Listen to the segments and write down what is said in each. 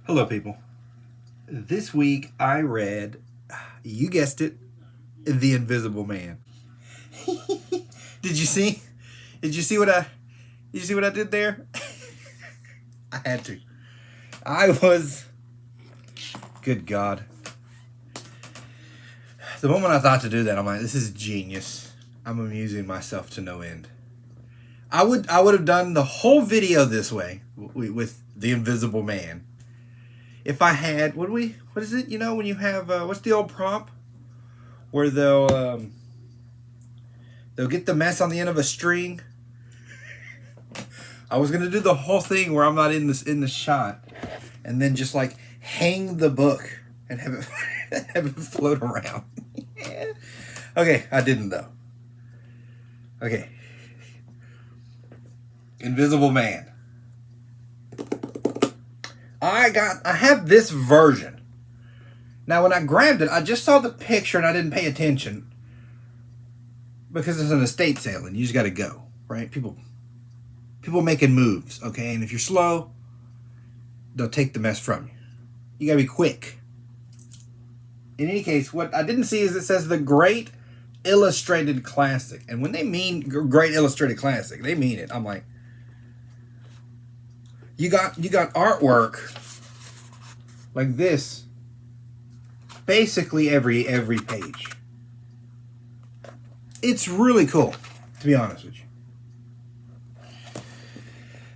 Hello, people. This week I read, you guessed it, The Invisible Man. Did you see? Did you see what I? Did you see what I did there? I had to. I was. Good God. The moment I thought to do that, I'm like, this is genius. I'm amusing myself to no end. I would have done the whole video this way with The Invisible Man. If I had, what is it? You know, when you have, what's the old prompt where they'll get the mess on the end of a string. I was gonna do the whole thing where I'm not in the shot, and then just like hang the book and have it have it float around. Okay, I didn't though. Okay, Invisible Man. I have this version. Now, when I grabbed it, I just saw the picture and I didn't pay attention because it's an estate sale and you just got to go, right? People making moves, okay? And if you're slow, they'll take the mess from you. You got to be quick. In any case, what I didn't see is it says the Great Illustrated Classic. And when they mean Great Illustrated Classic, they mean it. I'm like, you got artwork like this basically every page. It's really cool, to be honest with you.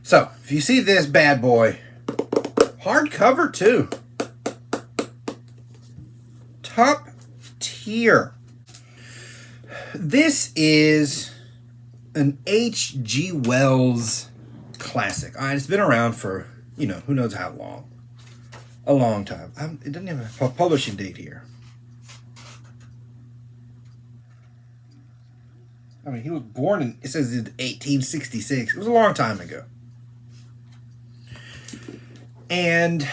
So, if you see this bad boy, hardcover too. Top tier. This is an H.G. Wells classic. It's been around for, who knows how long. A long time. It doesn't have a publishing date here. I mean, he was born in, it says in 1866. It was a long time ago. And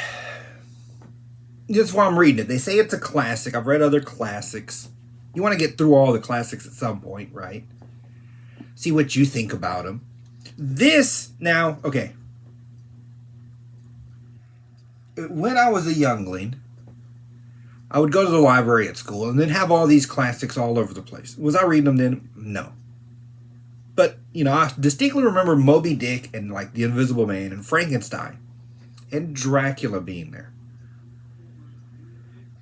that's why I'm reading it. They say it's a classic. I've read other classics. You want to get through all the classics at some point, right? See what you think about them. This, now, okay. When I was a youngling, I would go to the library at school and then have all these classics all over the place. Was I reading them then? No. But, I distinctly remember Moby Dick and like The Invisible Man and Frankenstein and Dracula being there.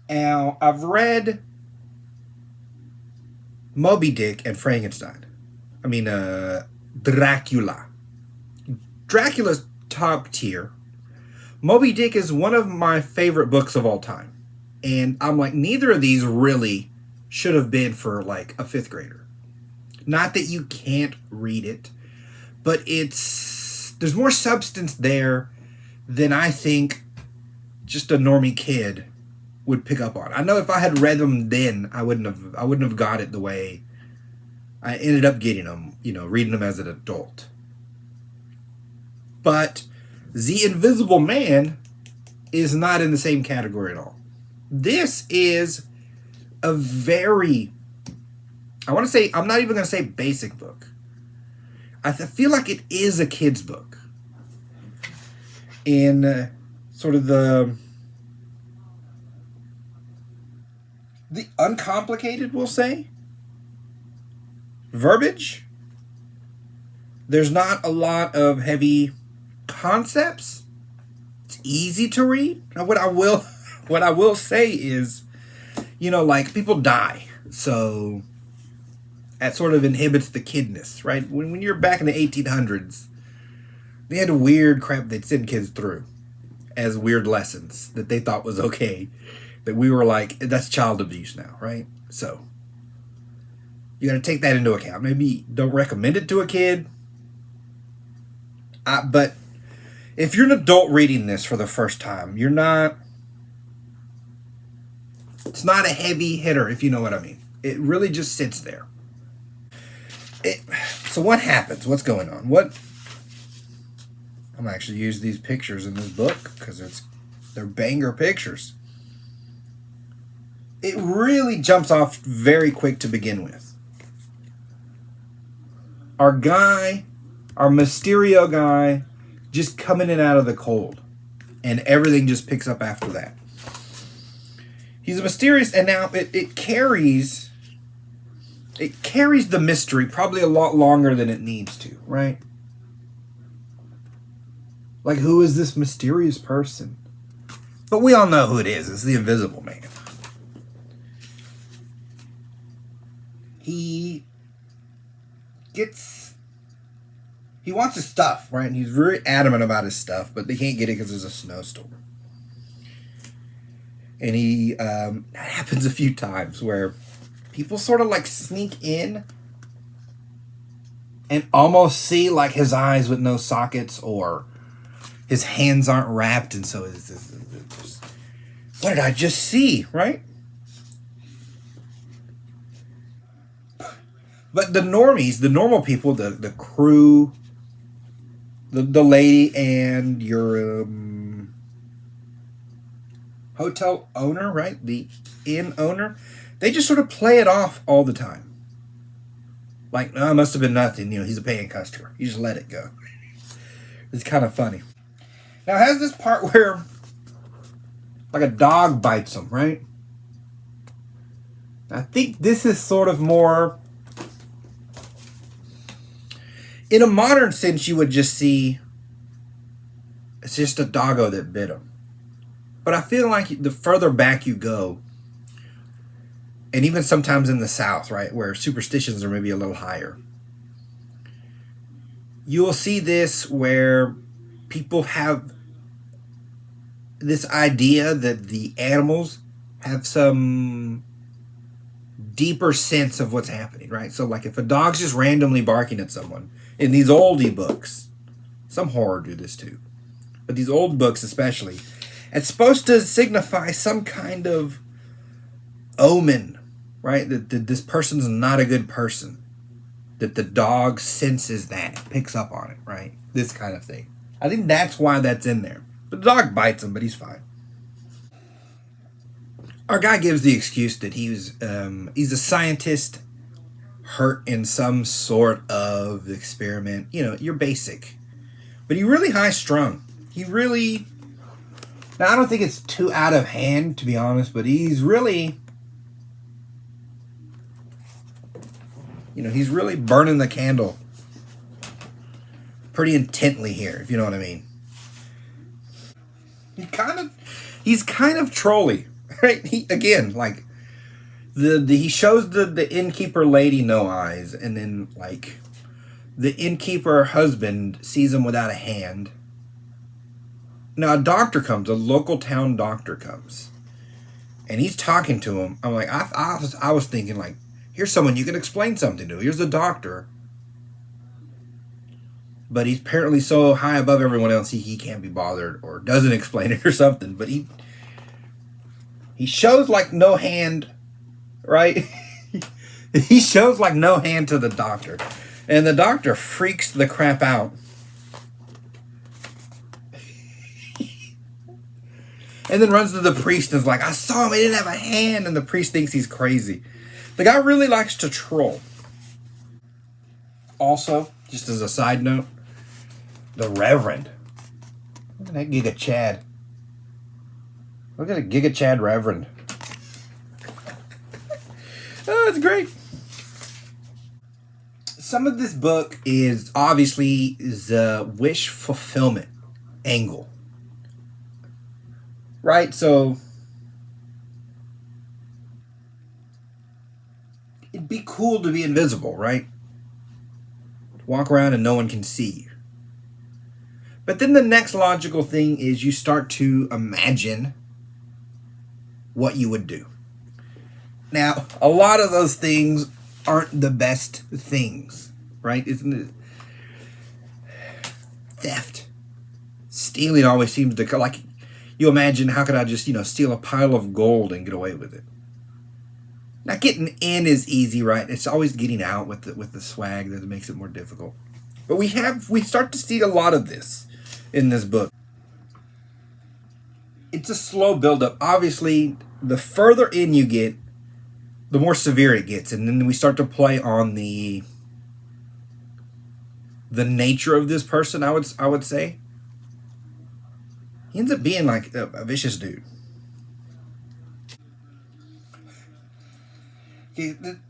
Now, I've read Moby Dick and Frankenstein. I mean, Dracula. Dracula's top tier. Moby Dick is one of my favorite books of all time. And I'm like, neither of these really should have been for like a fifth grader. Not that you can't read it, but there's more substance there than I think just a normie kid would pick up on. I know if I had read them then, I wouldn't have got it the way I ended up getting them, reading them as an adult. But The Invisible Man is not in the same category at all. This is a very, I'm not even going to say basic book. I feel like it is a kid's book. In sort of the uncomplicated, we'll say, verbiage. There's not a lot of heavy concepts. It's easy to read. Now, what I will say is, like people die, so that sort of inhibits the kidness, right? When you're back in the 1800s, they had weird crap they'd send kids through as weird lessons that they thought was okay. That we were like, that's child abuse now, right? So you got to take that into account. Maybe don't recommend it to a kid. But if you're an adult reading this for the first time, it's not a heavy hitter, if you know what I mean. It really just sits there. So what happens? What's going on? I'm actually use these pictures in this book because they're banger pictures. It really jumps off very quick to begin with. Our Mysterio guy, just coming in out of the cold. and everything just picks up after that. He's a mysterious, and now it carries the mystery probably a lot longer than it needs to, right? Like, who is this mysterious person? But we all know who it is. It's the Invisible Man. He wants his stuff, right? And he's very adamant about his stuff, but they can't get it because there's a snowstorm. And that happens a few times where people sort of like sneak in and almost see like his eyes with no sockets, or his hands aren't wrapped, and so it's what did I just see, right? But the normies, the normal people, the crew, the lady, and your hotel owner, right? The inn owner, they just sort of play it off all the time. Like, no, it must have been nothing. He's a paying customer. You just let it go. It's kind of funny. Now, it has this part where, like, a dog bites him, right? I think this is sort of more... In a modern sense, you would just see it's just a doggo that bit him. But I feel like the further back you go, and even sometimes in the South, right, where superstitions are maybe a little higher, you will see this where people have this idea that the animals have some deeper sense of what's happening, right? So, like, if a dog's just randomly barking at someone, in these oldie books, some horror do this too, but these old books especially, it's supposed to signify some kind of omen, right? That this person's not a good person. That the dog senses that, picks up on it, right? This kind of thing. I think that's why that's in there. But the dog bites him, but he's fine. Our guy gives the excuse that he's a scientist hurt in some sort of experiment. You're basic. But he's really high strung. Now, I don't think it's too out of hand, to be honest, but he's really, he's really burning the candle pretty intently here, if you know what I mean. He's kind of trolly, right? He shows the innkeeper lady no eyes, and then, like, the innkeeper husband sees him without a hand. Now, a local town doctor comes, and he's talking to him. I'm like, I was thinking, like, here's someone you can explain something to. Here's the doctor. But he's apparently so high above everyone else, he can't be bothered, or doesn't explain it or something. But he shows, like, no hand, right? He shows, like, no hand to the doctor. And the doctor freaks the crap out. And then runs to the priest and is like, I saw him, he didn't have a hand. And the priest thinks he's crazy. The guy really likes to troll. Also, just as a side note, the Reverend. Look at that Giga Chad. Look at a Giga Chad Reverend. Oh, it's great. Some of this book is obviously the wish fulfillment angle. Right? So it'd be cool to be invisible, right? Walk around and no one can see you. But then the next logical thing is you start to imagine what you would do. Now, a lot of those things aren't the best things, right? Isn't it? Theft. Stealing always seems to, like, you imagine, how could I just, steal a pile of gold and get away with it? Now, getting in is easy, right? It's always getting out with the swag that makes it more difficult. But we start to see a lot of this in this book. It's a slow buildup. Obviously, the further in you get, the more severe it gets. And then we start to play on the nature of this person, I would say. He ends up being like a vicious dude.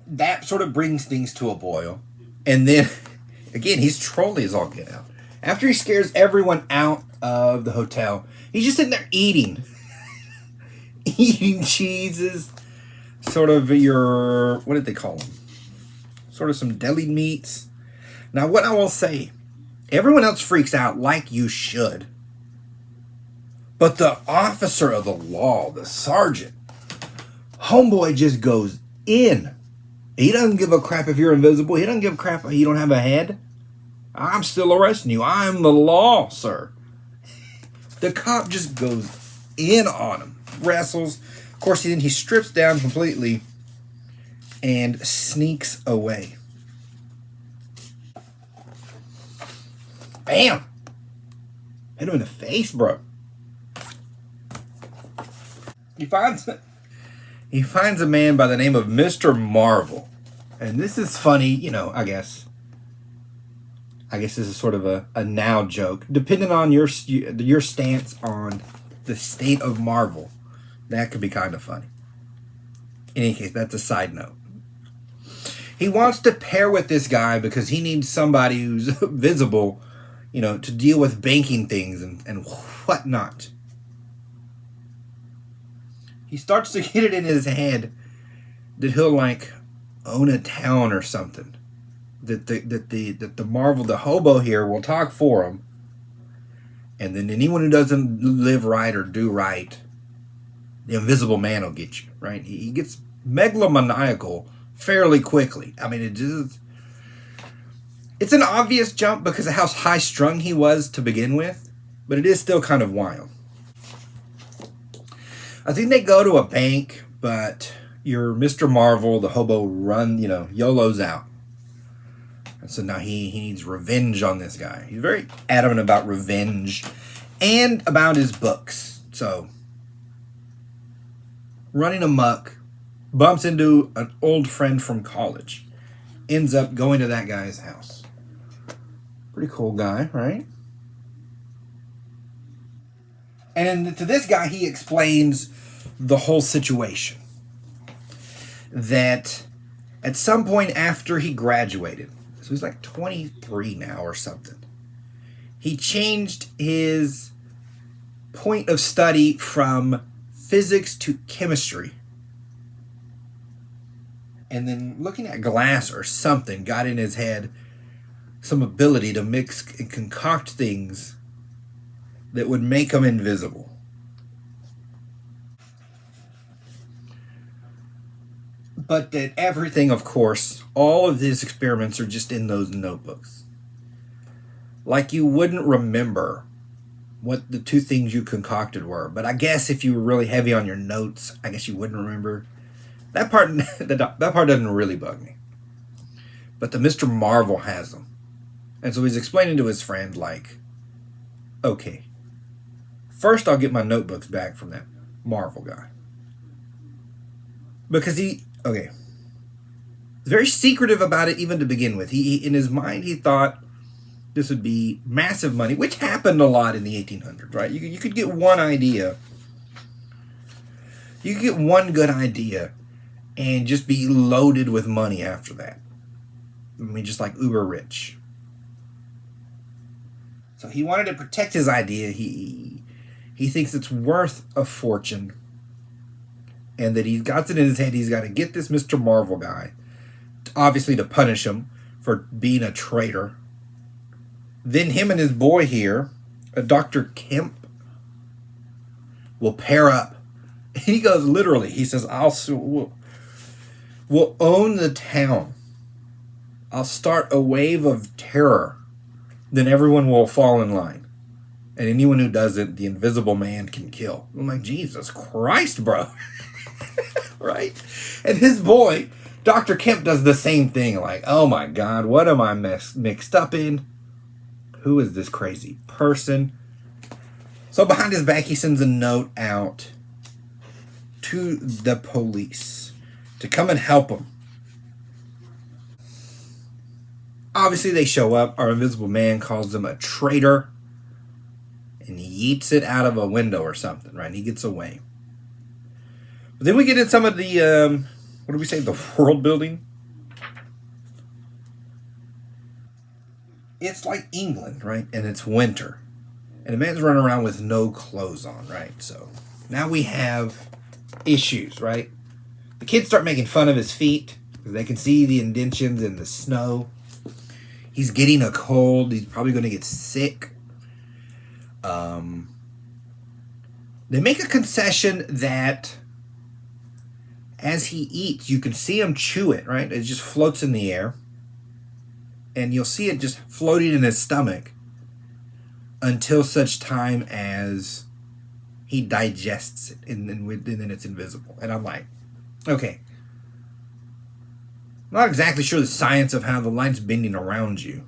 That sort of brings things to a boil. And then, again, he's trolly as all get out. After he scares everyone out of the hotel, he's just sitting there eating. Eating cheeses. Sort of your, what did they call them? Sort of some deli meats. Now, what I will say, everyone else freaks out like you should. But the officer of the law, the sergeant, homeboy just goes in. He doesn't give a crap if you're invisible. He doesn't give a crap if you don't have a head. I'm still arresting you. I'm the law, sir. The cop just goes in on him. Wrestles. Of course, then he strips down completely and sneaks away. Bam! Hit him in the face, bro. He finds a man by the name of Mr. Marvel. And this is funny, you know, I guess this is sort of a now joke. Depending on your stance on the state of Marvel, that could be kind of funny. In any case, that's a side note. He wants to pair with this guy because he needs somebody who's visible, you know, to deal with banking things and whatnot. He starts to get it in his head that he'll like own a town or something. That the Marvel, the hobo here, will talk for him. And then anyone who doesn't live right or do right, the Invisible Man will get you, right? He gets megalomaniacal fairly quickly. I mean, it's an obvious jump because of how high strung he was to begin with, but it is still kind of wild. I think they go to a bank, but your Mr. Marvel, the hobo, YOLO's out. And so now he needs revenge on this guy. He's very adamant about revenge and about his books. So, running amok, bumps into an old friend from college. Ends up going to that guy's house. Pretty cool guy, right? And to this guy, he explains the whole situation. That at some point after he graduated, so he's like 23 now or something, he changed his point of study from physics to chemistry. And then looking at glass or something got in his head some ability to mix and concoct things that would make him invisible. But that everything, of course, all of his experiments are just in those notebooks. Like you wouldn't remember what the two things you concocted were. But I guess if you were really heavy on your notes, I guess you wouldn't remember. That part doesn't really bug me. But the Mr. Marvel has them. And so he's explaining to his friend, like, okay, first I'll get my notebooks back from that Marvel guy. Because he's very secretive about it even to begin with. He in his mind, he thought this would be massive money, which happened a lot in the 1800s, right? You could get one idea. You could get one good idea and just be loaded with money after that. I mean, just like uber rich. So he wanted to protect his idea. He thinks it's worth a fortune. And that he got it in his head, he's got to get this Mr. Marvel guy, obviously to punish him for being a traitor. Then him and his boy here, Dr. Kemp, will pair up. And he goes literally, he says, we'll own the town. I'll start a wave of terror. Then everyone will fall in line. And anyone who doesn't, the Invisible Man can kill. I'm like, Jesus Christ, bro. Right? And his boy, Dr. Kemp, does the same thing. Like, oh my God, what am I mixed up in? Who is this crazy person? So behind his back, he sends a note out to the police to come and help him. Obviously, they show up. Our Invisible Man calls them a traitor. and he yeets it out of a window or something, right? And he gets away. But then we get in some of the, what do we say, the world building. It's like England, right? And it's winter. And a man's running around with no clothes on, right? So now we have issues, right? The kids start making fun of his feet because they can see the indentions in the snow. He's getting a cold. He's probably going to get sick. They make a concession that as he eats, you can see him chew it, right? It just floats in the air. And you'll see it just floating in his stomach until such time as he digests it, and then it's invisible. And I'm like, okay. I'm not exactly sure the science of how the light's bending around you.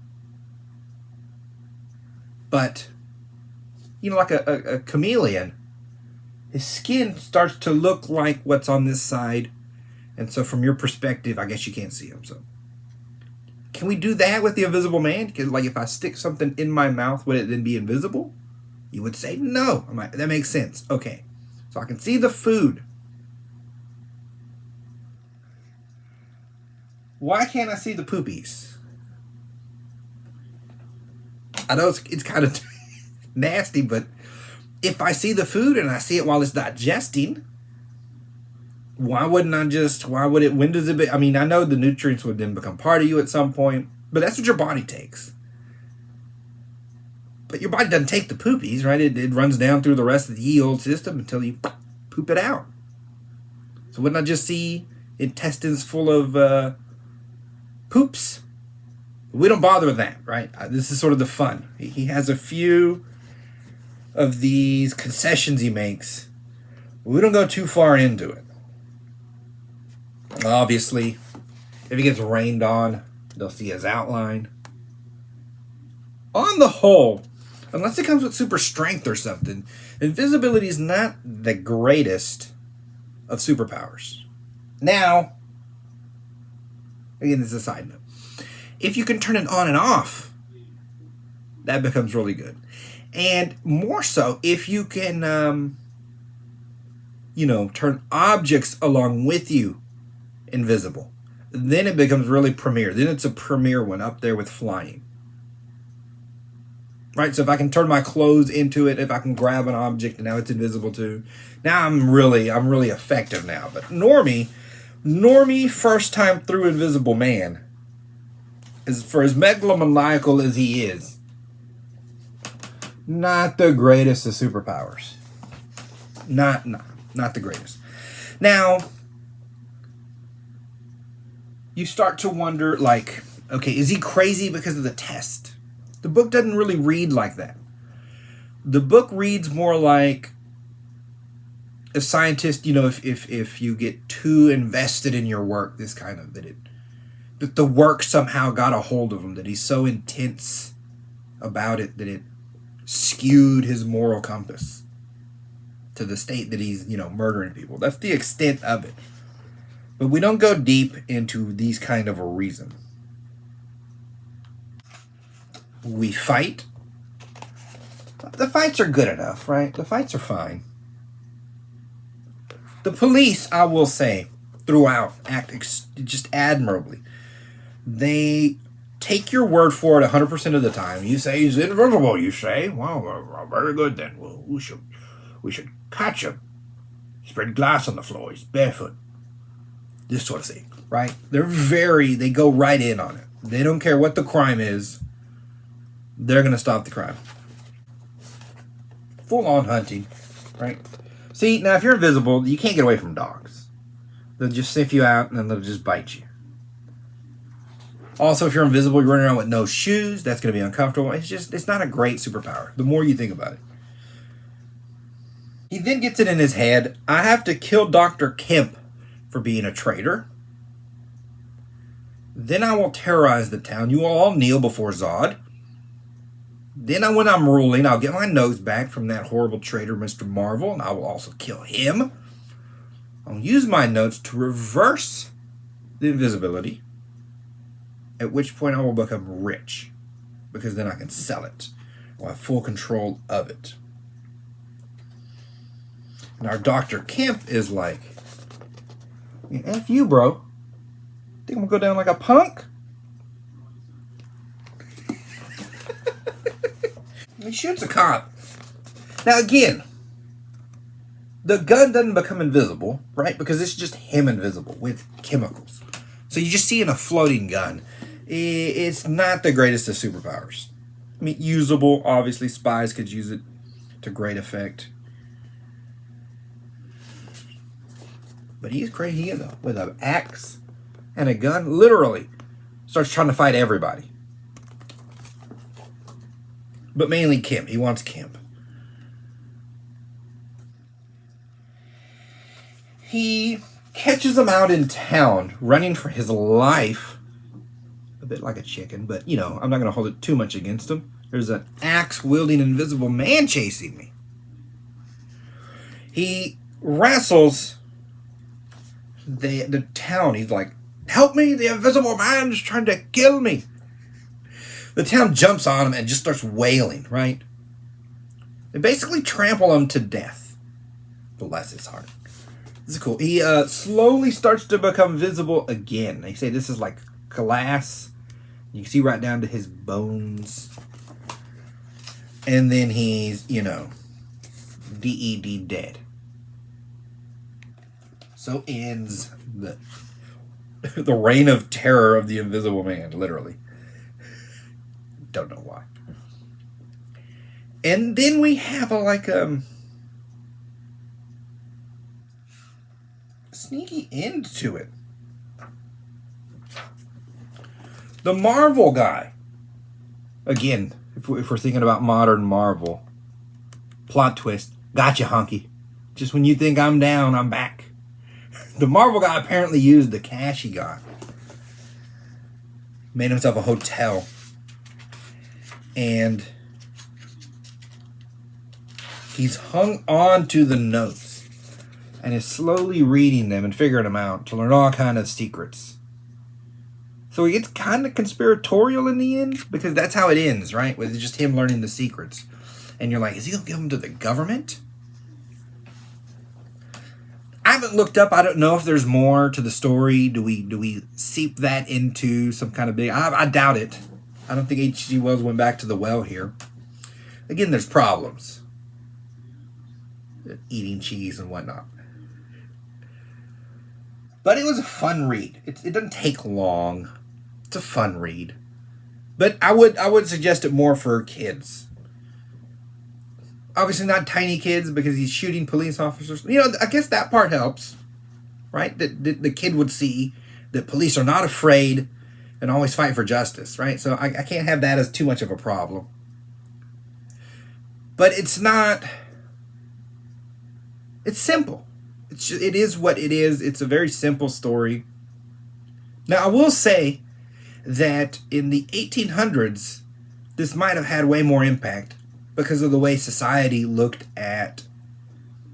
But, you know, like a chameleon, his skin starts to look like what's on this side. And so from your perspective, I guess you can't see him. So can we do that with the Invisible Man? Because, like, if I stick something in my mouth, would it then be invisible? You would say no. I'm like, that makes sense. Okay. So I can see the food. Why can't I see the poopies? I know it's kind of nasty, but if I see the food and I see it while it's digesting, why would it, when does it, I mean, I know the nutrients would then become part of you at some point, but that's what your body takes. But your body doesn't take the poopies, right? It runs down through the rest of the ye old system until you poop it out. So wouldn't I just see intestines full of poops? We don't bother with that, right? This is sort of the fun. He has a few of these concessions he makes. We don't go too far into it. Obviously, if he gets rained on, they'll see his outline. On the whole, unless it comes with super strength or something, invisibility is not the greatest of superpowers. Now, again, this is a side note. If you can turn it on and off, that becomes really good. And more so, if you can, turn objects along with you invisible, then it becomes really premier. Then it's a premier one up there with flying. Right? So if I can turn my clothes into it, if I can grab an object and now it's invisible too, now I'm really effective now. But Normie, first time through Invisible Man, is, for as megalomaniacal as he is, not the greatest of superpowers. Not the greatest. Now, you start to wonder, like, okay, is he crazy because of the test? The book doesn't really read like that. The book reads more like a scientist, if you get too invested in your work, this kind of, that the work somehow got a hold of him, that he's so intense about it that it skewed his moral compass to the state that he's, murdering people. That's the extent of it. But we don't go deep into these kind of a reason. We fight. The fights are good enough, right? The fights are fine. The police, I will say, throughout, act just admirably. They take your word for it 100% of the time. You say he's invisible, you say. Well, very good then. Well, we should catch him. Spread glass on the floor. He's barefoot. This sort of thing, right? They go right in on it. They don't care what the crime is. They're going to stop the crime. Full-on hunting, right? See, now if you're invisible, you can't get away from dogs. They'll just sniff you out and then they'll just bite you. Also, if you're invisible, you're running around with no shoes. That's going to be uncomfortable. It's not a great superpower, the more you think about it. He then gets it in his head, I have to kill Dr. Kemp for being a traitor. Then I will terrorize the town. You will all kneel before Zod. Then when I'm ruling, I'll get my nose back from that horrible traitor, Mr. Marvel, and I will also kill him. I'll use my notes to reverse the invisibility, at which point I will become rich, because then I can sell it. I'll have full control of it. And our Dr. Kemp is like, F you, bro. Think I'm gonna go down like a punk? He shoots a cop. Now again, the gun doesn't become invisible, right? Because it's just him invisible with chemicals. So you just see in a floating gun. It's not the greatest of superpowers. I mean, usable. Obviously, spies could use it to great effect. But he's crazy. He with an axe and a gun, literally starts trying to fight everybody. But mainly Kemp. He wants Kemp. He catches him out in town, running for his life. A bit like a chicken, but, you know, I'm not going to hold it too much against him. There's an axe-wielding invisible man chasing me. He wrestles the town. He's like, help me, the invisible man is trying to kill me. The town jumps on him and just starts wailing, right? They basically trample him to death. Bless his heart. This is cool. He slowly starts to become visible again. They say this is like glass. You can see right down to his bones. And then he's, you know, DED dead. So ends the reign of terror of the Invisible Man, literally. Don't know why. And then we have a sneaky end to it. The Marvel guy. Again, if we're thinking about modern Marvel. Plot twist. Gotcha, hunky. Just when you think I'm down, I'm back. The Marvel guy apparently used the cash he got. Made himself a hotel. And he's hung on to the notes. And is slowly reading them and figuring them out to learn all kind of secrets. So he gets kind of conspiratorial in the end. Because that's how it ends, right? With just him learning the secrets. And you're like, is he going to give them to the government? I haven't looked up. I don't know if there's more to the story. Do we seep that into some kind of big... I doubt it. I don't think H.G. Wells went back to the well here. Again, there's problems. Eating cheese and whatnot. But it was a fun read. It doesn't take long. It's a fun read. But I would suggest it more for kids. Obviously not tiny kids because he's shooting police officers. You know, I guess that part helps. Right? That the kid would see that police are not afraid and always fight for justice. Right? So I can't have that as too much of a problem. But it's not... It's simple. It is what it is. It's a very simple story. Now, I will say that in the 1800s, this might have had way more impact because of the way society looked at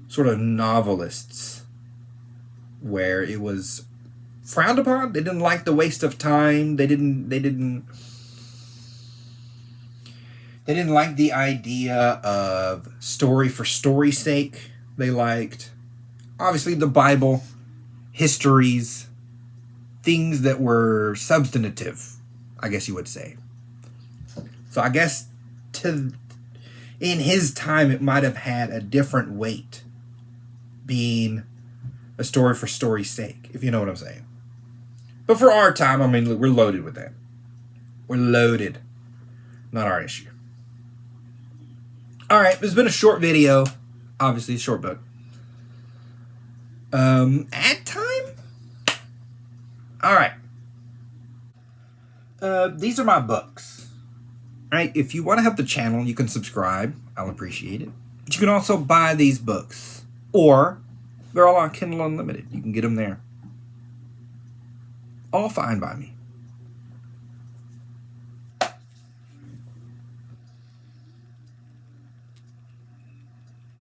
sort of novelists, where it was frowned upon. They didn't like the waste of time. They didn't like the idea of story for story's sake. They liked, obviously, the Bible, histories, things that were substantive, I guess you would say. So I guess in his time, it might have had a different weight, being a story for story's sake, if you know what I'm saying. But for our time, I mean, we're loaded with that. We're loaded. Not our issue. All right, it's been a short video. Obviously, a short book. Ad time? All right. These are my books. All right, if you want to help the channel, you can subscribe. I'll appreciate it. But you can also buy these books. Or, they're all on Kindle Unlimited. You can get them there. All fine by me.